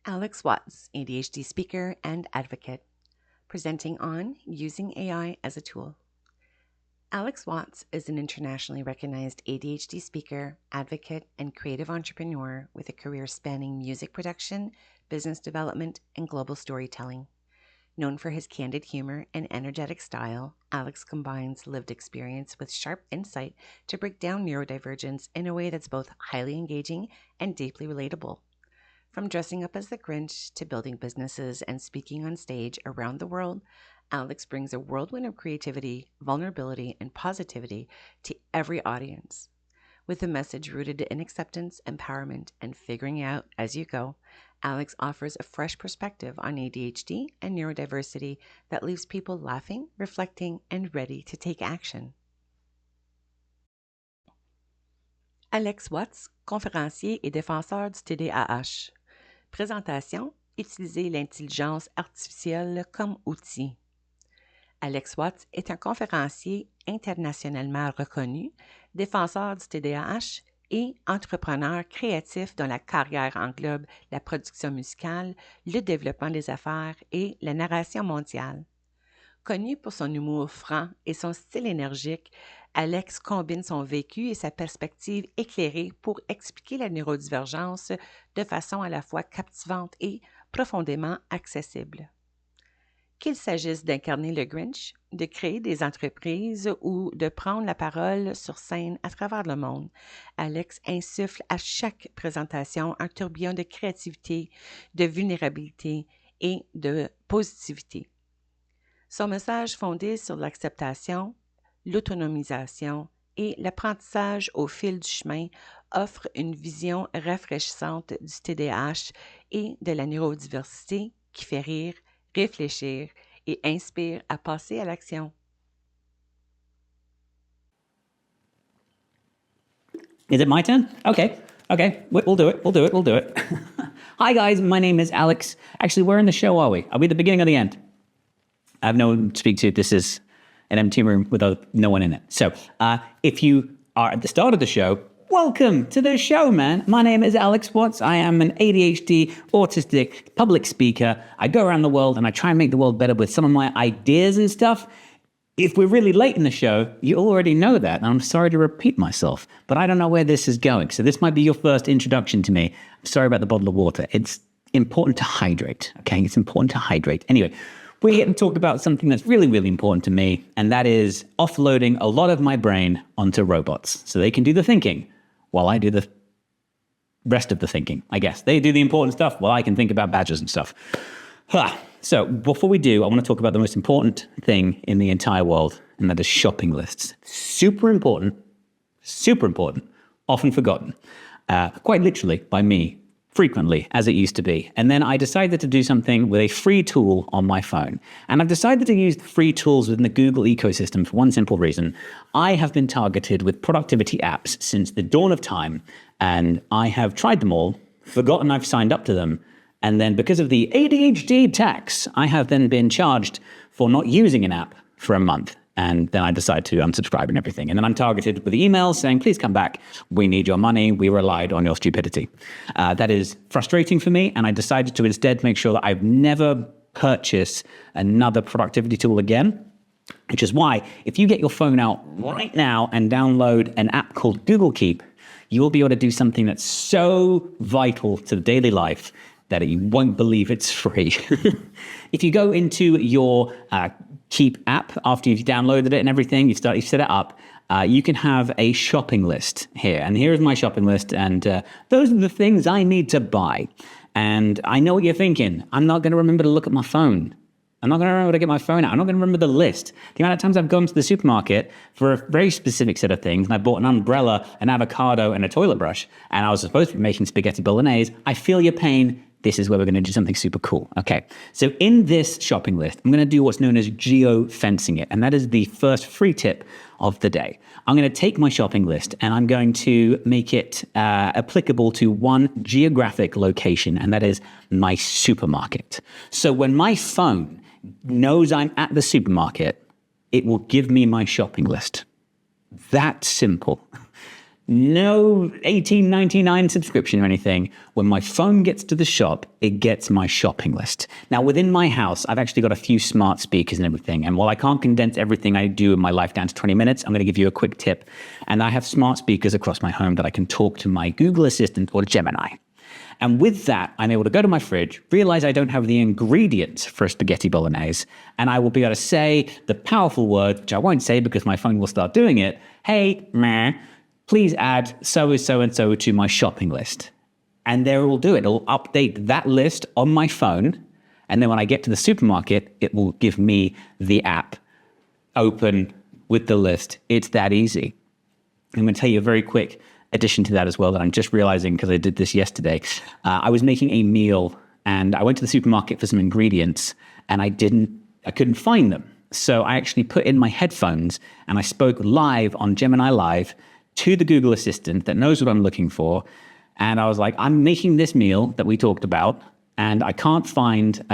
Alex Watts, ADHD speaker and advocate, presenting on Using AI as a Tool. Alex Watts is an internationally recognized ADHD speaker, advocate, and creative entrepreneur with a career spanning music production, business development, and global storytelling. Known for his candid humor and energetic style, Alex combines lived experience with sharp insight to break down neurodivergence in a way that's both highly engaging and deeply relatable. From dressing up as the Grinch to building businesses and speaking on stage around the world, Alex brings a whirlwind of creativity, vulnerability, and positivity to every audience. With a message rooted in acceptance, empowerment, and figuring out as you go, Alex offers a fresh perspective on ADHD and neurodiversity that leaves people laughing, reflecting, and ready to take action. Alex Watts, conférencier et défenseur du TDAH. Présentation, utiliser l'intelligence artificielle comme outil. Alex Watts est un conférencier internationalement reconnu, défenseur du TDAH et entrepreneur créatif dont la carrière englobe la production musicale, le développement des affaires et la narration mondiale. Connu pour son humour franc et son style énergique, Alex combine son vécu et sa perspective éclairée pour expliquer la neurodivergence de façon à la fois captivante et profondément accessible. Qu'il s'agisse d'incarner le Grinch, de créer des entreprises ou de prendre la parole sur scène à travers le monde, Alex insuffle à chaque présentation un tourbillon de créativité, de vulnérabilité et de positivité. Son message fondé sur l'acceptation, l'autonomisation et l'apprentissage au fil du chemin offre une vision rafraîchissante du TDAH et de la neurodiversité qui fait rire, réfléchir et inspire à passer à l'action. Is it my turn? Okay. We'll do it. Hi guys, my name is Alex. Actually, where in the show are we? Are we at the beginning or the end? I have no one to speak to. This is an empty room with no one in it. So if you are at the start of the show, welcome to the show, man. My name is Alex Watts. I am an ADHD, autistic, public speaker. I go around the world and I try and make the world better with some of my ideas and stuff. If we're really late in the show, you already know that. And I'm sorry to repeat myself, but I don't know where this is going. So this might be your first introduction to me. I'm sorry about the bottle of water. It's important to hydrate, okay? It's important to hydrate. Anyway, we're here to talk about something that's really, really important to me, and that is offloading a lot of my brain onto robots so they can do the thinking while I do the rest of the thinking, I guess. They do the important stuff while I can think about badges and stuff. So before we do, I want to talk about the most important thing in the entire world, and that is shopping lists. Super important, often forgotten, quite literally by me, frequently, as it used to be. And then I decided to do something with a free tool on my phone. And I've decided to use free tools within the Google ecosystem for one simple reason. I have been targeted with productivity apps since the dawn of time, and I have tried them all, forgotten I've signed up to them, and then because of the ADHD tax, I have then been charged for not using an app for a month. And then I decide to unsubscribe and everything. And then I'm targeted with emails saying, please come back. We need your money. We relied on your stupidity. That is frustrating for me. And I decided to instead make sure that I've never purchased another productivity tool again, which is why if you get your phone out right now and download an app called Google Keep, you will be able to do something that's so vital to the daily life that you won't believe it's free. If you go into your Keep app, after you've downloaded it and everything, you set it up, you can have a shopping list here. And here is my shopping list. And those are the things I need to buy. And I know what you're thinking. I'm not going to remember to look at my phone. I'm not going to remember to get my phone out. I'm not going to remember the list. The amount of times I've gone to the supermarket for a very specific set of things, and I bought an umbrella, an avocado, and a toilet brush, and I was supposed to be making spaghetti bolognese. I feel your pain. This is where we're going to do something super cool. Okay, so in this shopping list, I'm going to do what's known as geo-fencing it, and that is the first free tip of the day. I'm going to take my shopping list and I'm going to make it applicable to one geographic location, and that is my supermarket. So when my phone knows I'm at the supermarket, it will give me my shopping list. That simple. no $18.99 subscription or anything. When my phone gets to the shop, it gets my shopping list. Now, within my house, I've actually got a few smart speakers and everything. And while I can't condense everything I do in my life down to 20 minutes, I'm going to give you a quick tip. And I have smart speakers across my home that I can talk to my Google Assistant or Gemini. And with that, I'm able to go to my fridge, realize I don't have the ingredients for a spaghetti bolognese, and I will be able to say the powerful word, which I won't say because my phone will start doing it. Hey, meh, please add so-and-so to my shopping list. And there it will do it. It'll update that list on my phone. And then when I get to the supermarket, it will give me the app open with the list. It's that easy. I'm going to tell you a very quick addition to that as well that I'm just realizing because I did this yesterday. I was making a meal and I went to the supermarket for some ingredients and I couldn't find them. So I actually put in my headphones and I spoke live on Gemini Live to the Google Assistant that knows what I'm looking for. And I was like, I'm making this meal that we talked about and I can't find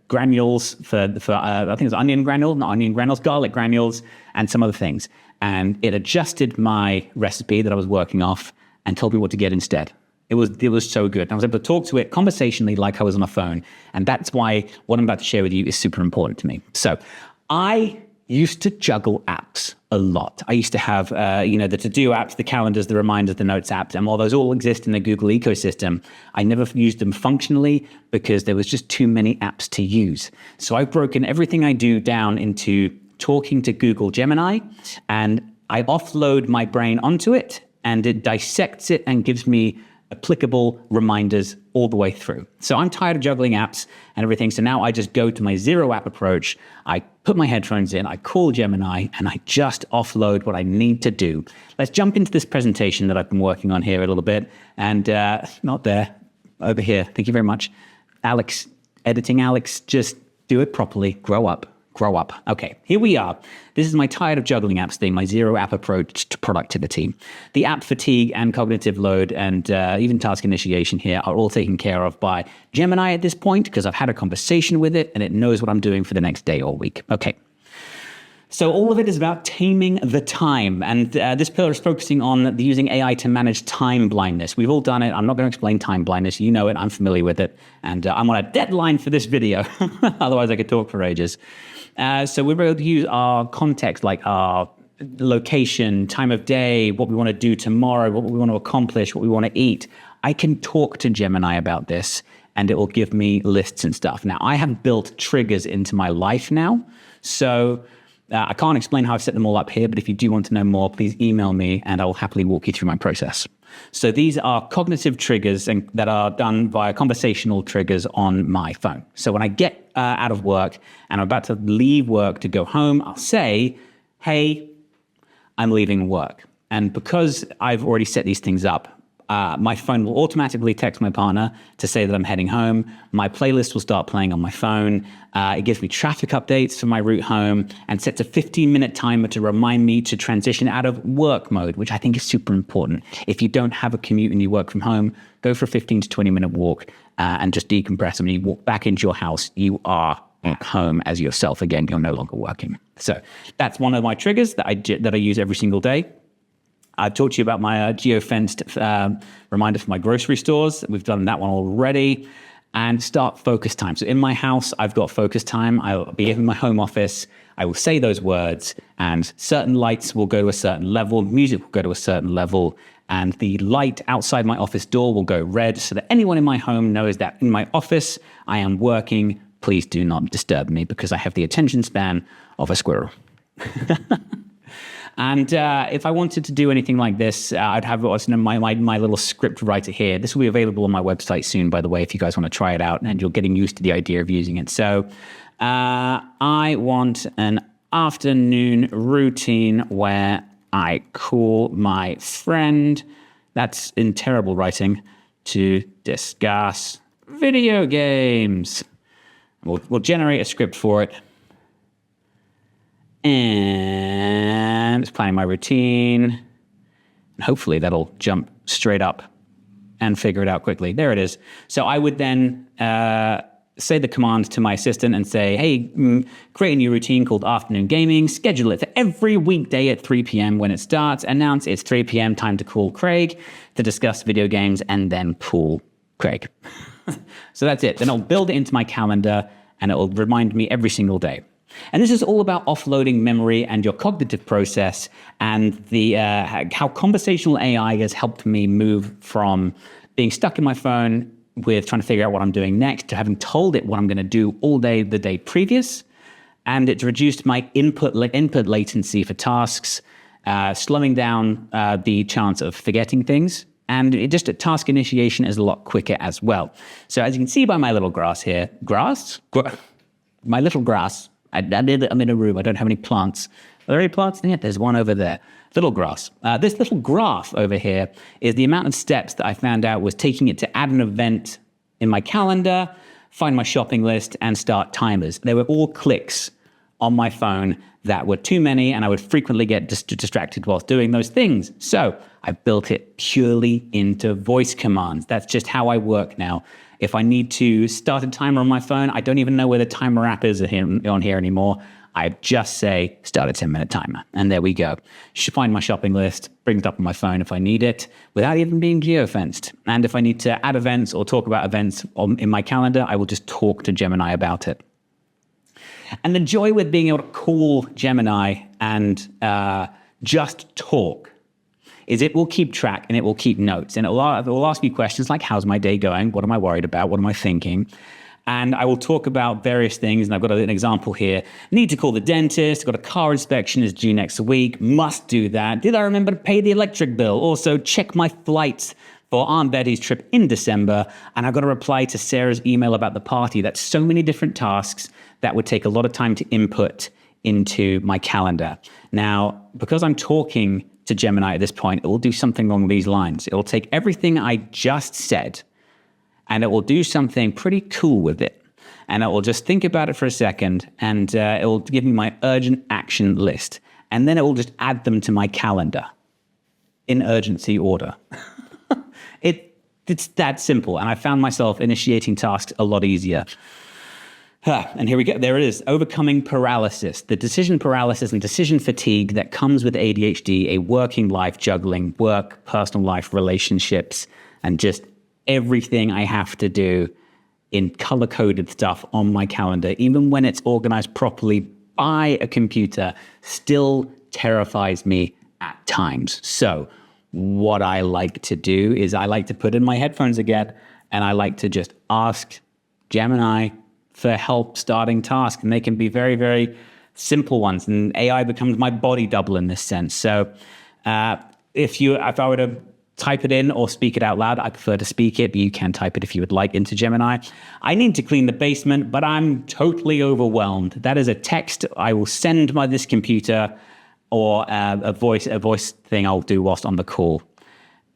granules for I think it's onion granules, not onion granules, garlic granules, and some other things. And it adjusted my recipe that I was working off and told me what to get instead. It was so good. And I was able to talk to it conversationally like I was on a phone. And that's why what I'm about to share with you is super important to me. So I used to juggle apps a lot. I used to have, the to-do apps, the calendars, the reminders, the notes apps. And while those all exist in the Google ecosystem, I never used them functionally because there was just too many apps to use. So I've broken everything I do down into talking to Google Gemini, and I offload my brain onto it, and it dissects it and gives me applicable reminders all the way through. So I'm tired of juggling apps and everything. So now I just go to my zero app approach. I put my headphones in, I call Gemini, and I just offload what I need to do. Let's jump into this presentation that I've been working on here a little bit. And not there, over here. Thank you very much. Alex, editing Alex, just do it properly. Grow up. Grow up. Okay, here we are. This is my tired of juggling apps thing, my zero app approach to productivity. The app fatigue and cognitive load and even task initiation here are all taken care of by Gemini at this point because I've had a conversation with it and it knows what I'm doing for the next day or week. Okay. So all of it is about taming the time. And this pillar is focusing on using AI to manage time blindness. We've all done it. I'm not going to explain time blindness. You know it. I'm familiar with it. And I'm on a deadline for this video. Otherwise, I could talk for ages. So we're able to use our context, like our location, time of day, what we want to do tomorrow, what we want to accomplish, what we want to eat. I can talk to Gemini about this, and it will give me lists and stuff. Now, I have built triggers into my life now. So I can't explain how I've set them all up here, but if you do want to know more, please email me and I will happily walk you through my process. So these are cognitive triggers that are done via conversational triggers on my phone. So when I get out of work and I'm about to leave work to go home, I'll say, hey, I'm leaving work. And because I've already set these things up, my phone will automatically text my partner to say that I'm heading home. My playlist will start playing on my phone. It gives me traffic updates for my route home and sets a 15-minute timer to remind me to transition out of work mode, which I think is super important. If you don't have a commute and you work from home, go for a 15 to 20-minute walk and just decompress. And when you walk back into your house, you are at home as yourself again. You're no longer working. So that's one of my triggers that I use every single day. I've talked to you about my geo-fenced reminder for my grocery stores. We've done that one already. And start focus time. So in my house, I've got focus time. I'll be in my home office. I will say those words and certain lights will go to a certain level. Music will go to a certain level. And the light outside my office door will go red so that anyone in my home knows that in my office, I am working. Please do not disturb me because I have the attention span of a squirrel. And if I wanted to do anything like this, I'd have my little script writer here. This will be available on my website soon, by the way, if you guys want to try it out and you're getting used to the idea of using it. So I want an afternoon routine where I call my friend, that's in terrible writing, to discuss video games. We'll generate a script for it. And it's planning my routine. And hopefully that'll jump straight up and figure it out quickly. There it is. So I would then say the command to my assistant and say, hey, create a new routine called afternoon gaming, schedule it for every weekday at 3 p.m. when it starts, announce it's 3 p.m. time to call Craig to discuss video games, and then call Craig. So that's it. Then I'll build it into my calendar and it will remind me every single day. And this is all about offloading memory and your cognitive process, and the how conversational AI has helped me move from being stuck in my phone with trying to figure out what I'm doing next to having told it what I'm going to do all day the day previous. And it's reduced my input latency for tasks, slowing down the chance of forgetting things. And task initiation is a lot quicker as well. So as you can see by my little grass here, my little grass, I'm in a room, I don't have any plants. Are there any plants in here? There's one over there. Little grass. This little graph over here is the amount of steps that I found out was taking it to add an event in my calendar, find my shopping list, and start timers. They were all clicks on my phone that were too many, and I would frequently get distracted whilst doing those things. So I built it purely into voice commands. That's just how I work now. If I need to start a timer on my phone, I don't even know where the timer app is on here anymore. I just say, start a 10-minute timer, and there we go. Should find my shopping list, bring it up on my phone if I need it, without even being geofenced. And if I need to add events or talk about events in my calendar, I will just talk to Gemini about it. And the joy with being able to call Gemini and just talk is it will keep track and it will keep notes. And it will ask you questions like, how's my day going? What am I worried about? What am I thinking? And I will talk about various things. And I've got an example here. Need to call the dentist. Got a car inspection is due next week. Must do that. Did I remember to pay the electric bill? Also, check my flights for Aunt Betty's trip in December. And I've got to reply to Sarah's email about the party. That's so many different tasks that would take a lot of time to input into my calendar. Now, because I'm talking to Gemini at this point, it will do something along these lines. It will take everything I just said and it will do something pretty cool with it. And it will just think about it for a second, and it will give me my urgent action list. And then it will just add them to my calendar in urgency order. It's that simple. And I found myself initiating tasks a lot easier. And here we go. There it is. Overcoming paralysis, the decision paralysis and decision fatigue that comes with ADHD, a working life juggling work, personal life, relationships, and just everything I have to do in color-coded stuff on my calendar, even when it's organized properly by a computer, still terrifies me at times. So what I like to do is I like to put in my headphones again, and I like to just ask Gemini for help starting tasks. And they can be very, very simple ones. And AI becomes my body double in this sense. So if I were to type it in or speak it out loud, I prefer to speak it, but you can type it if you would like into Gemini. I need to clean the basement, but I'm totally overwhelmed. That is a text I will send by this computer, or a voice thing I'll do whilst on the call.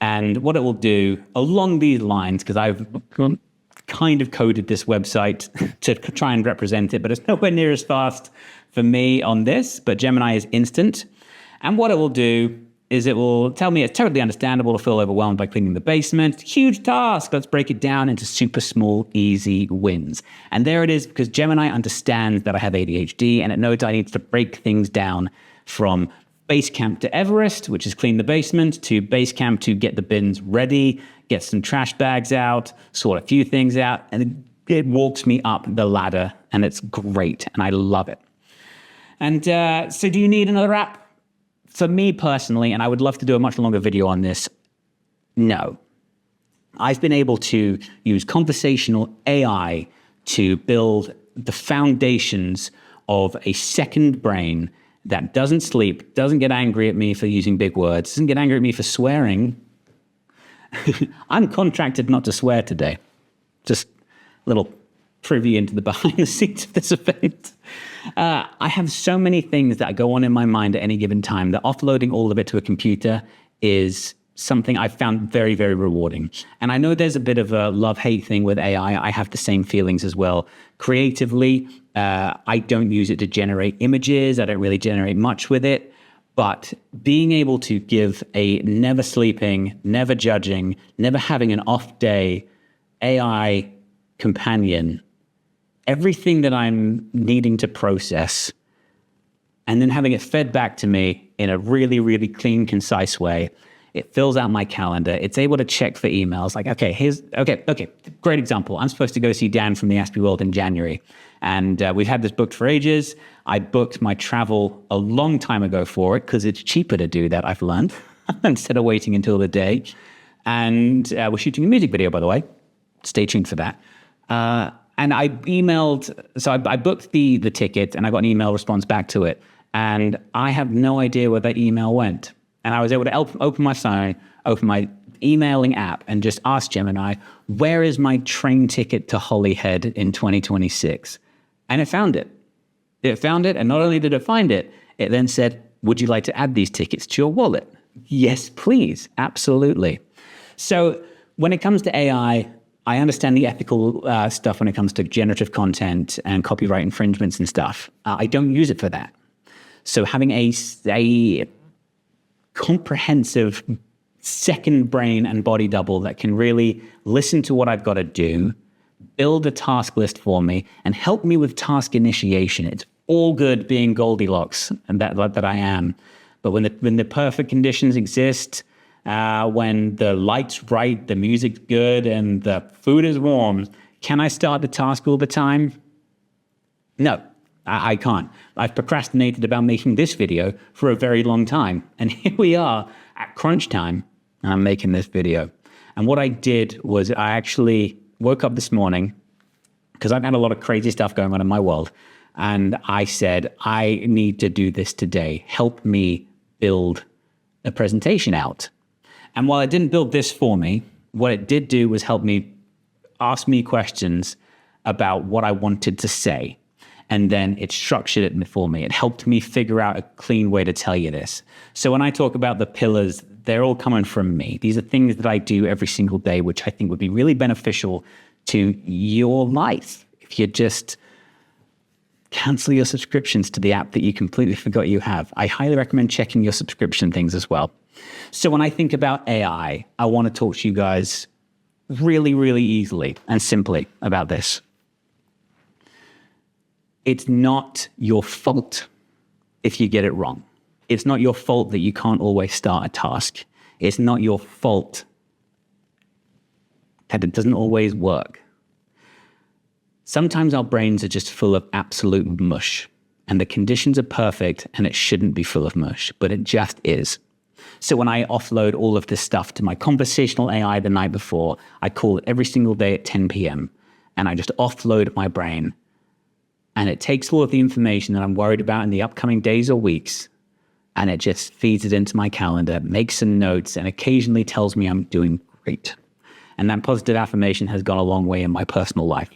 And what it will do along these lines, because I've kind of coded this website to try and represent it, but it's nowhere near as fast for me on this, but Gemini is instant. And what it will do is it will tell me it's totally understandable to feel overwhelmed by cleaning the basement. Huge task. Let's break it down into super small, easy wins. And there it is, because Gemini understands that I have ADHD, and it knows I need to break things down from base camp to Everest, which is clean the basement, to base camp to get the bins ready, get some trash bags out, sort a few things out, and it walks me up the ladder, and it's great, and I love it. And so do you need another app? For me personally, and I would love to do a much longer video on this, no. I've been able to use conversational AI to build the foundations of a second brain that doesn't sleep, doesn't get angry at me for using big words, doesn't get angry at me for swearing. I'm contracted not to swear today. Just a little privy into the behind the scenes of this event. I have so many things that go on in my mind at any given time that offloading all of it to a computer is something I've found very, very rewarding. And I know there's a bit of a love-hate thing with AI. I have the same feelings as well. Creatively, I don't use it to generate images. I don't really generate much with it. But being able to give a never sleeping, never judging, never having an off day AI companion everything that I'm needing to process and then having it fed back to me in a really, really clean, concise way. It fills out my calendar. It's able to check for emails. Like, okay, great example. I'm supposed to go see Dan from the Aspie World in January. And we've had this booked for ages. I booked my travel a long time ago for it because it's cheaper to do that, I've learned, instead of waiting until the day. And we're shooting a music video, by the way. Stay tuned for that. And I emailed, so I booked the ticket and I got an email response back to it. And I have no idea where that email went. And I was able to open my phone, open my emailing app, and just ask Gemini, where is my train ticket to Holyhead in 2026? And it found it. It found it, and not only did it find it, it then said, would you like to add these tickets to your wallet? Yes, please. Absolutely. So when it comes to AI, I understand the ethical stuff when it comes to generative content and copyright infringements and stuff. I don't use it for that. So having a comprehensive second brain and body double that can really listen to what I've got to do, build a task list for me, and help me with task initiation. It's all good being Goldilocks, and that I am. But when the perfect conditions exist, when the light's right, the music's good, and the food is warm, can I start the task all the time? No. I can't. I've procrastinated about making this video for a very long time. And here we are at crunch time, and I'm making this video. And what I did was I actually woke up this morning, because I've had a lot of crazy stuff going on in my world. And I said, I need to do this today. Help me build a presentation out. And while it didn't build this for me, what it did do was help me ask me questions about what I wanted to say. And then it structured it for me. It helped me figure out a clean way to tell you this. So when I talk about the pillars, they're all coming from me. These are things that I do every single day, which I think would be really beneficial to your life. If you just cancel your subscriptions to the app that you completely forgot you have, I highly recommend checking your subscription things as well. So when I think about AI, I want to talk to you guys really, really easily and simply about this. It's not your fault if you get it wrong. It's not your fault that you can't always start a task. It's not your fault that it doesn't always work. Sometimes our brains are just full of absolute mush, and the conditions are perfect, and it shouldn't be full of mush, but it just is. So when I offload all of this stuff to my conversational AI the night before, I call it every single day at 10 p.m., and I just offload my brain. And it takes all of the information that I'm worried about in the upcoming days or weeks, and it just feeds it into my calendar, makes some notes, and occasionally tells me I'm doing great. And that positive affirmation has gone a long way in my personal life.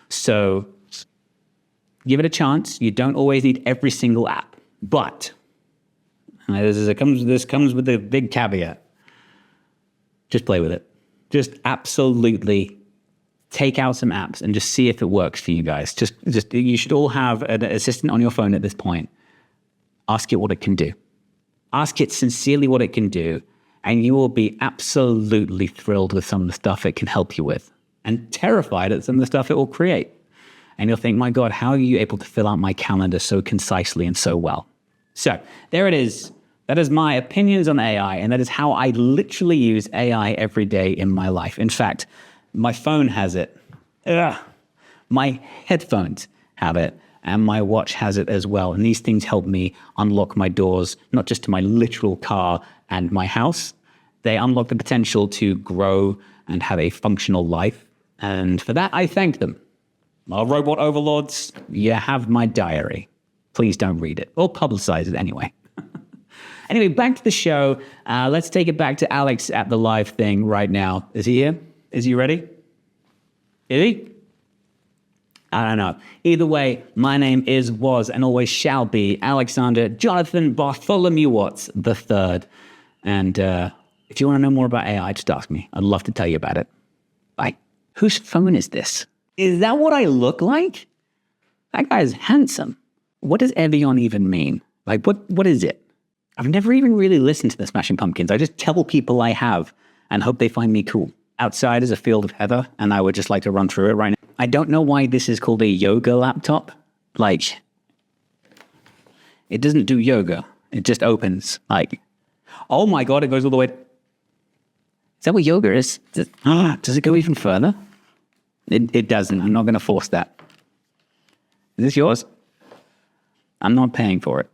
So give it a chance. You don't always need every single app, but this comes with a big caveat. Just play with it. Just absolutely take out some apps and just see if it works for you guys. Just you should all have an assistant on your phone at this point. Ask it what it can do. Ask it sincerely what it can do, and you will be absolutely thrilled with some of the stuff it can help you with, and terrified at some of the stuff it will create. And you'll think, my God, how are you able to fill out my calendar so concisely and so well? So there it is. That is my opinions on AI, and that is how I literally use AI every day in my life. In fact, my phone has it. My headphones have it, and my watch has it as well. And these things help me unlock my doors, not just to my literal car and my house. They unlock the potential to grow and have a functional life. And for that, I thank them. Our robot overlords, you have my diary. Please don't read it, or publicize it anyway. Anyway, back to the show. Let's take it back to Alex at the live thing right now. Is he here? Is he ready? Is he? I don't know. Either way, my name was, and always shall be Alexander Jonathan Bartholomew Watts III. And if you want to know more about AI, just ask me. I'd love to tell you about it. Bye. Whose phone is this? Is that what I look like? That guy is handsome. What does Evian even mean? Like, what is it? I've never even really listened to the Smashing Pumpkins. I just tell people I have and hope they find me cool. Outside is a field of heather, and I would just like to run through it right now. I don't know why this is called a yoga laptop. Like, it doesn't do yoga. It just opens. Like, oh my God, it goes all the way. Is that what yoga is? Does it go even further? It doesn't. I'm not going to force that. Is this yours? I'm not paying for it.